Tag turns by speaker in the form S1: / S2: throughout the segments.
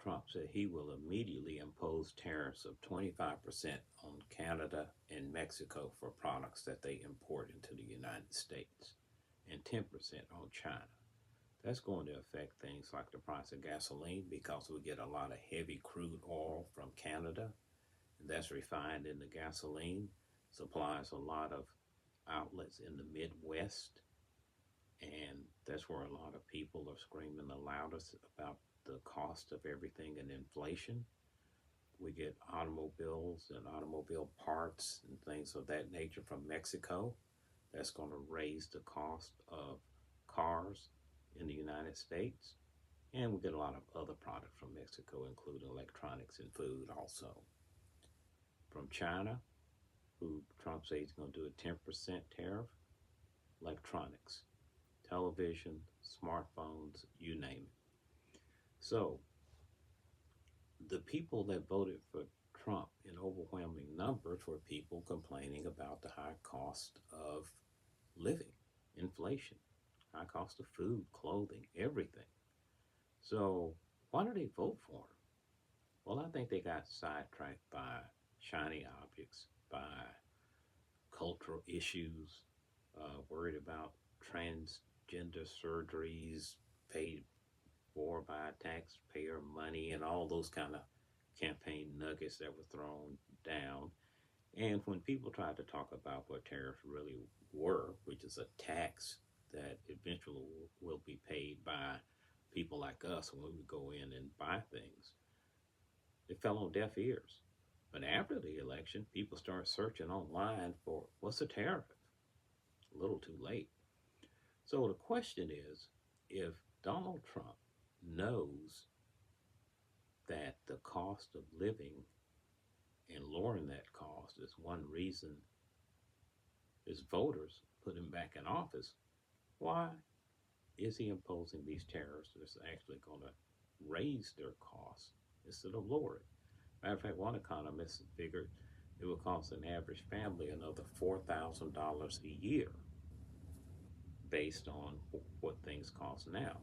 S1: Trump said he will immediately impose tariffs of 25% on Canada and Mexico for products that they import into the United States and 10% on China. That's going to affect things like the price of gasoline because we get a lot of heavy crude oil from Canada, and that's refined into gasoline, supplies a lot of outlets in the Midwest, and that's where a lot of people are screaming the loudest about the cost of everything and inflation. We get automobiles and automobile parts and things of that nature from Mexico. That's going to raise the cost of cars in the United States. And we get a lot of other products from Mexico, including electronics and food also. From China, who Trump says he's going to do a 10% tariff, electronics, television, smartphones, you name it. So the people that voted for Trump in overwhelming numbers were people complaining about the high cost of living, inflation, high cost of food, clothing, everything. So why do they vote for him? Well, I think they got sidetracked by shiny objects, by cultural issues, worried about transgender surgeries paid for by taxpayer money and all those kind of campaign nuggets that were thrown down. And when people tried to talk about what tariffs really were, which is a tax that eventually will be paid by people like us when we go in and buy things, it fell on deaf ears. But after the election, people start searching online for what's a tariff? A little too late. So the question is, if Donald Trump knows that the cost of living and lowering that cost is one reason his voters put him back in office, why is he imposing these tariffs that's actually going to raise their costs instead of lower it? Matter of fact, one economist figured it would cost an average family another $4,000 a year based on what things cost now.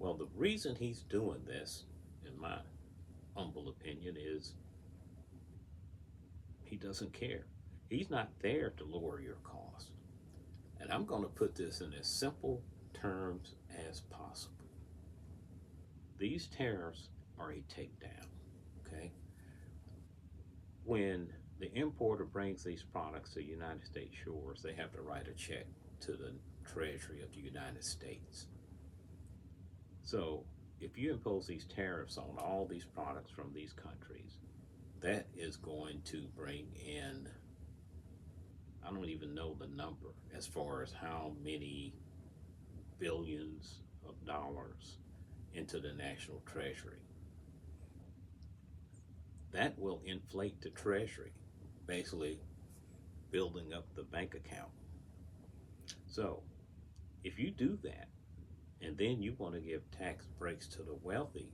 S1: Well, the reason he's doing this, in my humble opinion, is he doesn't care. He's not there to lower your cost. And I'm going to put this in as simple terms as possible. These tariffs are a takedown, okay? When the importer brings these products to United States shores, they have to write a check to the Treasury of the United States. So if you impose these tariffs on all these products from these countries, that is going to bring in, I don't even know the number as far as how many billions of dollars into the national treasury. That will inflate the treasury, basically building up the bank account. So if you do that, and then you want to give tax breaks to the wealthy,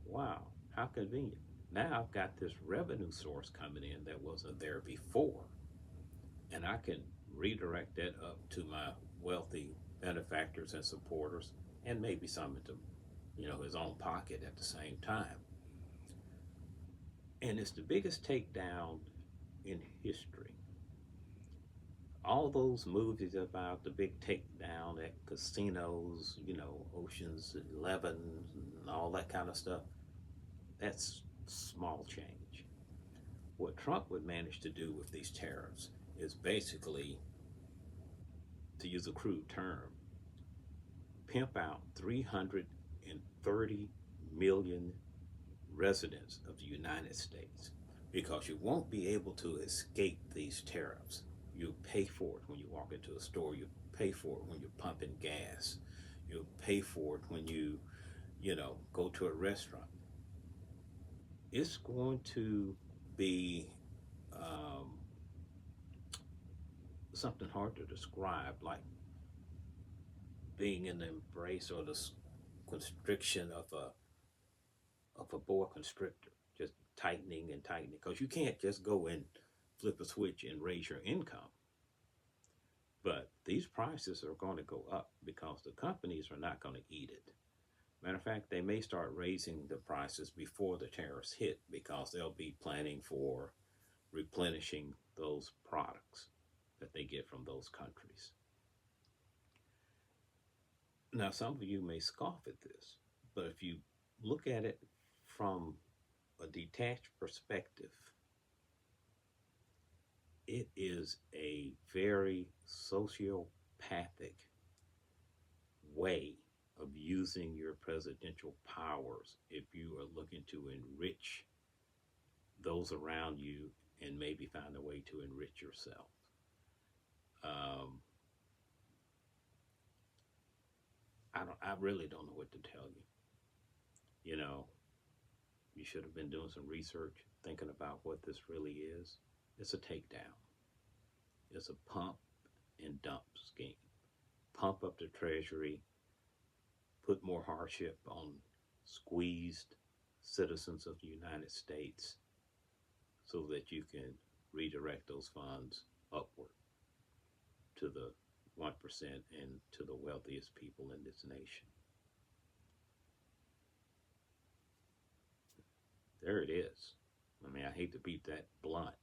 S1: wow, how convenient. Now I've got this revenue source coming in that wasn't there before, and I can redirect that up to my wealthy benefactors and supporters, and maybe some into, his own pocket at the same time. And it's the biggest takedown in history. All those movies about the big takedown at casinos, Ocean's 11 and all that kind of stuff, that's small change. What Trump would manage to do with these tariffs is basically, to use a crude term, pimp out 330 million residents of the United States, because you won't be able to escape these tariffs. You pay for it when you walk into a store. You pay for it when you're pumping gas. You pay for it when you go to a restaurant. It's going to be something hard to describe, like being in the embrace or the constriction of a boa constrictor, just tightening and tightening, because you can't just go and flip a switch and raise your income. But these prices are going to go up because the companies are not going to eat it. Matter of fact, they may start raising the prices before the tariffs hit because they'll be planning for replenishing those products that they get from those countries. Now, some of you may scoff at this, but if you look at it from a detached perspective, it is a very sociopathic way of using your presidential powers if you are looking to enrich those around you and maybe find a way to enrich yourself. Um, I really don't know what to tell you. You know, you should have been doing some research, thinking about what this really is. It's a takedown. It's a pump and dump scheme. Pump up the treasury, put more hardship on squeezed citizens of the United States so that you can redirect those funds upward to the 1% and to the wealthiest people in this nation. There it is. I mean, I hate to be that blunt,